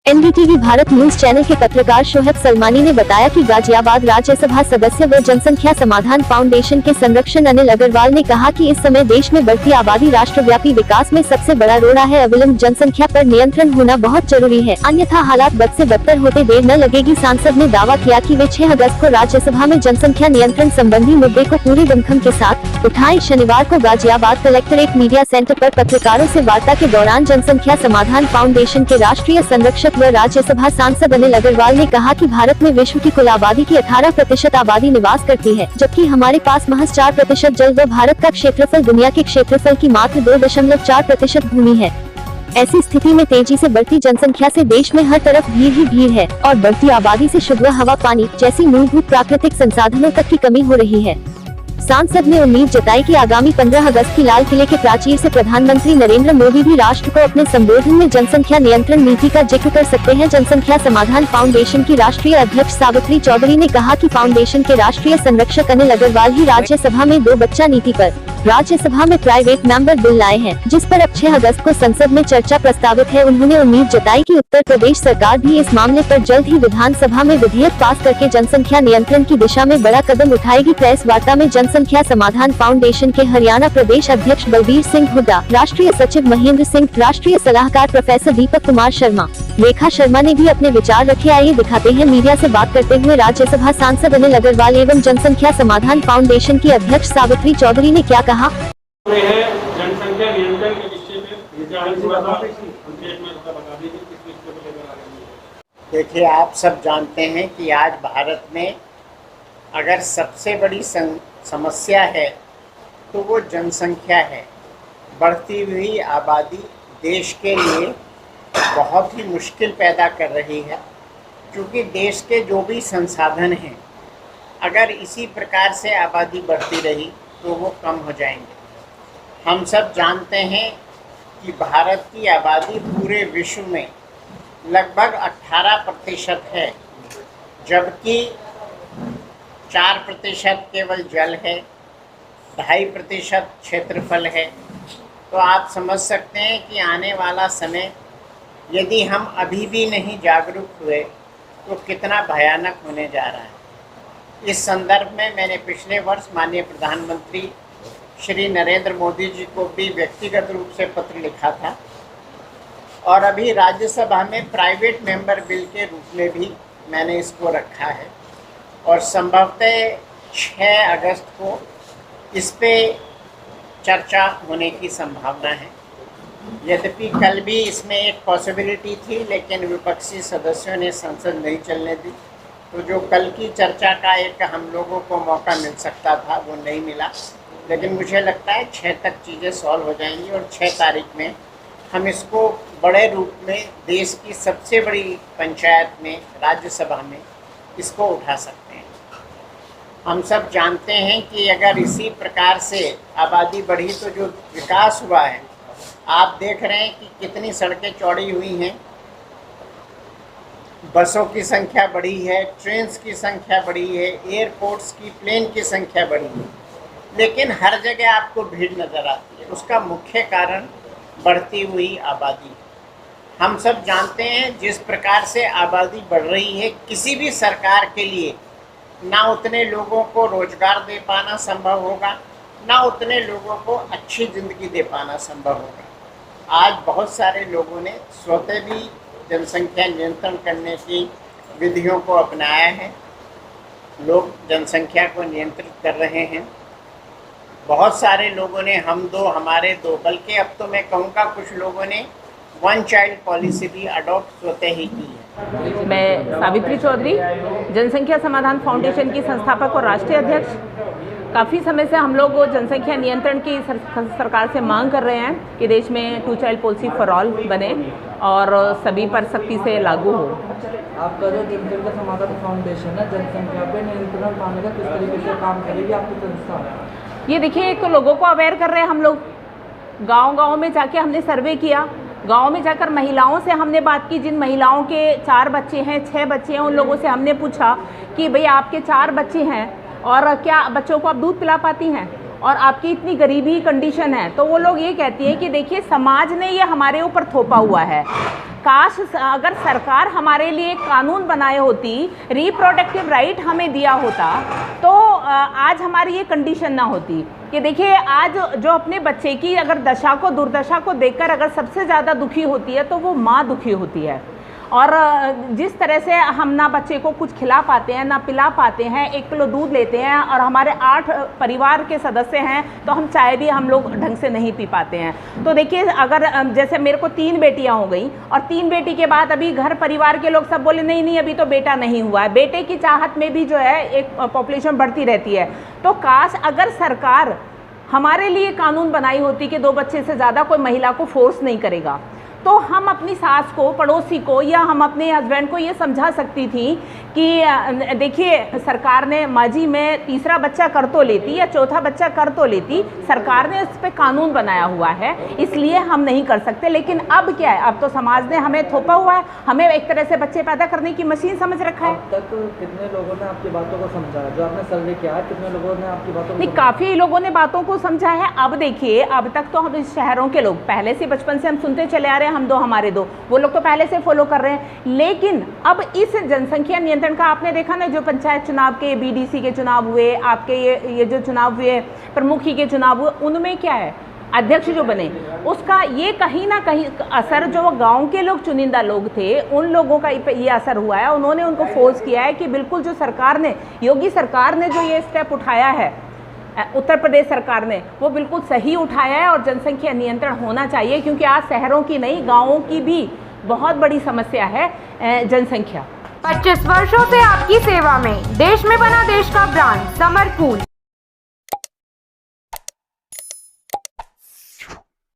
NDTV Bharat news channel के पत्रकार शोहब सलमानी ने बताया कि गाजियाबाद राज्यसभा सदस्य व जनसंख्या समाधान फाउंडेशन के संरक्षण अनिल अग्रवाल ने कहा कि इस समय देश में बढ़ती आबादी राष्ट्रव्यापी विकास में सबसे बड़ा रोड़ा है। अविलंब जनसंख्या पर नियंत्रण होना बहुत जरूरी है, अन्यथा हालात बद से बदतर होते देर न लगेगी। सांसद ने दावा किया कि वे 6 अगस्त को राज्यसभा में जनसंख्या नियंत्रण संबंधी मुद्दे को पूरे दमखम के साथ उठाएं। शनिवार को गाजियाबाद कलेक्ट्रेट मीडिया सेंटर पर पत्रकारों से वार्ता के दौरान जनसंख्या समाधान फाउंडेशन के राष्ट्रीय संरक्षक व राज्यसभा सांसद अनिल अग्रवाल ने कहा कि भारत में विश्व की कुल आबादी की 18% आबादी निवास करती है, जबकि हमारे पास महज 4% जल व भारत का क्षेत्रफल दुनिया के क्षेत्रफल की मात्र 2.4% भूमि है। ऐसी स्थिति में तेजी से बढ़ती जनसंख्या से देश में हर तरफ भीड़ ही भीड़ है और बढ़ती आबादी से शुद्ध हवा, पानी जैसी मूलभूत प्राकृतिक संसाधनों तक की कमी हो रही है। सांसद ने उम्मीद जताई कि आगामी 15 अगस्त की लाल किले के प्राचीर से प्रधानमंत्री नरेंद्र मोदी भी राष्ट्र को अपने संबोधन में जनसंख्या नियंत्रण नीति का जिक्र कर सकते हैं। जनसंख्या समाधान फाउंडेशन की राष्ट्रीय अध्यक्ष सावित्री चौधरी ने कहा कि फाउंडेशन के राष्ट्रीय संरक्षक अनिल अग्रवाल ही राज्यसभा में 2 बच्चा नीति पर राज्यसभा में प्राइवेट मेंबर बिल लाए हैं, जिस पर अब 6 अगस्त को संसद में चर्चा प्रस्तावित है। उन्होंने उम्मीद जताई कि उत्तर प्रदेश सरकार भी इस मामले पर जल्द ही विधानसभा में विधेयक पास करके जनसंख्या नियंत्रण की दिशा में बड़ा कदम उठाएगी। प्रेस वार्ता में जनसंख्या समाधान फाउंडेशन के हरियाणा प्रदेश अध्यक्ष बलबीर सिंह हुड्डा, राष्ट्रीय सचिव महेंद्र सिंह, राष्ट्रीय सलाहकार प्रोफेसर दीपक कुमार शर्मा, रेखा शर्मा ने भी अपने विचार रखे। आइए दिखाते हैं मीडिया से बात करते हुए राज्यसभा सांसद अनिल अग्रवाल एवं जनसंख्या समाधान फाउंडेशन की अध्यक्ष सावित्री चौधरी ने क्या कहा। जनसंख्या नियंत्रण के विषय देखिए, आप सब जानते हैं कि आज भारत में अगर सबसे बड़ी समस्या है तो वो जनसंख्या है। बढ़ती हुई आबादी देश के लिए बहुत ही मुश्किल पैदा कर रही है, क्योंकि देश के जो भी संसाधन हैं, अगर इसी प्रकार से आबादी बढ़ती रही तो वो कम हो जाएंगे। हम सब जानते हैं कि भारत की आबादी पूरे विश्व में लगभग 18% है, जबकि 4% केवल जल है, 2.5% क्षेत्रफल है। तो आप समझ सकते हैं कि आने वाला समय यदि हम अभी भी नहीं जागरूक हुए तो कितना भयानक होने जा रहा है। इस संदर्भ में मैंने पिछले वर्ष माननीय प्रधानमंत्री श्री नरेंद्र मोदी जी को भी व्यक्तिगत रूप से पत्र लिखा था और अभी राज्यसभा में प्राइवेट मेंबर बिल के रूप में भी मैंने इसको रखा है और संभवतः 6 अगस्त को इस पे चर्चा होने की संभावना है। यद्यपि कल भी इसमें एक पॉसिबिलिटी थी, लेकिन विपक्षी सदस्यों ने संसद नहीं चलने दी, तो जो कल की चर्चा का एक हम लोगों को मौका मिल सकता था वो नहीं मिला। लेकिन मुझे लगता है 6 तक चीज़ें सॉल्व हो जाएंगी और 6 तारीख में हम इसको बड़े रूप में देश की सबसे बड़ी पंचायत में, राज्यसभा में इसको उठा सकते हैं। हम सब जानते हैं कि अगर इसी प्रकार से आबादी बढ़ी तो जो विकास हुआ है, आप देख रहे हैं कि कितनी सड़कें चौड़ी हुई हैं, बसों की संख्या बढ़ी है, ट्रेन्स की संख्या बढ़ी है, एयरपोर्ट्स की, प्लेन की संख्या बढ़ी है, लेकिन हर जगह आपको भीड़ नज़र आती है। उसका मुख्य कारण बढ़ती हुई आबादी है। हम सब जानते हैं जिस प्रकार से आबादी बढ़ रही है, किसी भी सरकार के लिए ना उतने लोगों को रोजगार दे पाना संभव होगा, ना उतने लोगों को अच्छी ज़िंदगी दे पाना संभव होगा। आज बहुत सारे लोगों ने स्वतः भी जनसंख्या नियंत्रण करने की विधियों को अपनाया है। लोग जनसंख्या को नियंत्रित कर रहे हैं। बहुत सारे लोगों ने हम दो हमारे दो, बल्कि अब तो मैं कहूँगा कुछ लोगों ने 1 चाइल्ड पॉलिसी भी अडॉप्ट स्वतः ही की है। मैं सावित्री चौधरी, जनसंख्या समाधान फाउंडेशन की संस्थापक और राष्ट्रीय अध्यक्ष। काफ़ी समय से हम लोग जनसंख्या नियंत्रण की सरकार से मांग कर रहे हैं कि देश में 2 चाइल्ड पॉलिसी फॉर ऑल बने और सभी पर सख्ती से लागू हो। आपका जो जनसंख्या समाधान फाउंडेशन है, जनसंख्या पे नियंत्रण पाने का किस तरीके से काम करेगी आपकी संस्था? ये देखिए, एक तो लोगों को अवेयर कर रहे हैं हम लोग। गांव-गांव में जाके हमने सर्वे किया, गांव में जाकर महिलाओं से हमने बात की। जिन महिलाओं के 4 बच्चे हैं, 6 बच्चे हैं, उन लोगों से हमने पूछा कि भाई आपके 4 बच्चे हैं और क्या बच्चों को आप दूध पिला पाती हैं? और आपकी इतनी गरीबी कंडीशन है, तो वो लोग ये कहती हैं कि देखिए समाज ने ये हमारे ऊपर थोपा हुआ है। काश अगर सरकार हमारे लिए कानून बनाए होती, रिप्रोडक्टिव राइट हमें दिया होता, तो आज हमारी ये कंडीशन ना होती। कि देखिए आज जो अपने बच्चे की अगर दशा को, दुर्दशा को देखकर अगर सबसे ज़्यादा दुखी होती है तो वो माँ दुखी होती है। और जिस तरह से हम ना बच्चे को कुछ खिला पाते हैं, ना पिला पाते हैं, 1 किलो दूध लेते हैं और हमारे 8 परिवार के सदस्य हैं तो हम चाय भी हम लोग ढंग से नहीं पी पाते हैं। तो देखिए अगर जैसे मेरे को 3 बेटियां हो गई और 3 बेटी के बाद अभी घर परिवार के लोग सब बोले नहीं नहीं अभी तो बेटा नहीं हुआ है, बेटे की चाहत में भी जो है एक पॉपुलेशन बढ़ती रहती है। तो काश अगर सरकार हमारे लिए कानून बनाई होती कि 2 बच्चे से ज़्यादा कोई महिला को फोर्स नहीं करेगा, तो हम अपनी सास को, पड़ोसी को या हम अपने हस्बैंड को ये समझा सकती थी कि देखिए सरकार ने माजी में 3रा बच्चा कर तो लेती या 4था बच्चा कर तो लेती, सरकार ने इस पे कानून बनाया हुआ है इसलिए हम नहीं कर सकते। लेकिन अब क्या है, अब तो समाज ने हमें थोपा हुआ है, हमें एक तरह से बच्चे पैदा करने की मशीन समझ रखा है। अब तक कितने लोगों ने आपकी बातों को समझा है? जो आपने सर्वे किया है, कितने लोगों ने आपकी बातों को? नहीं, काफ़ी लोगों ने बातों को समझा है। अब देखिए अब तक तो हम इस शहरों के लोग पहले से बचपन से हम सुनते चले आ रहे हैं, हम 2 हमारे 2, वो लोग तो पहले से फॉलो कर रहे हैं। लेकिन अब इस जनसंख्या नियंत्रण का आपने देखा ना, जो पंचायत चुनाव के, बीडीसी के चुनाव हुए, आपके ये जो चुनाव हुए, प्रमुखी के चुनाव हुए, उनमें क्या है, अध्यक्ष जो बने उसका ये कहीं ना कहीं असर जो गांव के लोग, चुनिंदा लोग थे, उन लोगों का ये असर हुआ है। उन्होंने उनको फोर्स किया है कि बिल्कुल जो सरकार ने, योगी सरकार ने जो ये स्टेप उठाया है, उत्तर प्रदेश सरकार ने, वो बिल्कुल सही उठाया है और जनसंख्या नियंत्रण होना चाहिए। क्योंकि आज शहरों की नहीं, गाँवों की भी बहुत बड़ी समस्या है जनसंख्या। 25 वर्षों से आपकी सेवा में, देश में बना देश का ब्रांड समर कूल।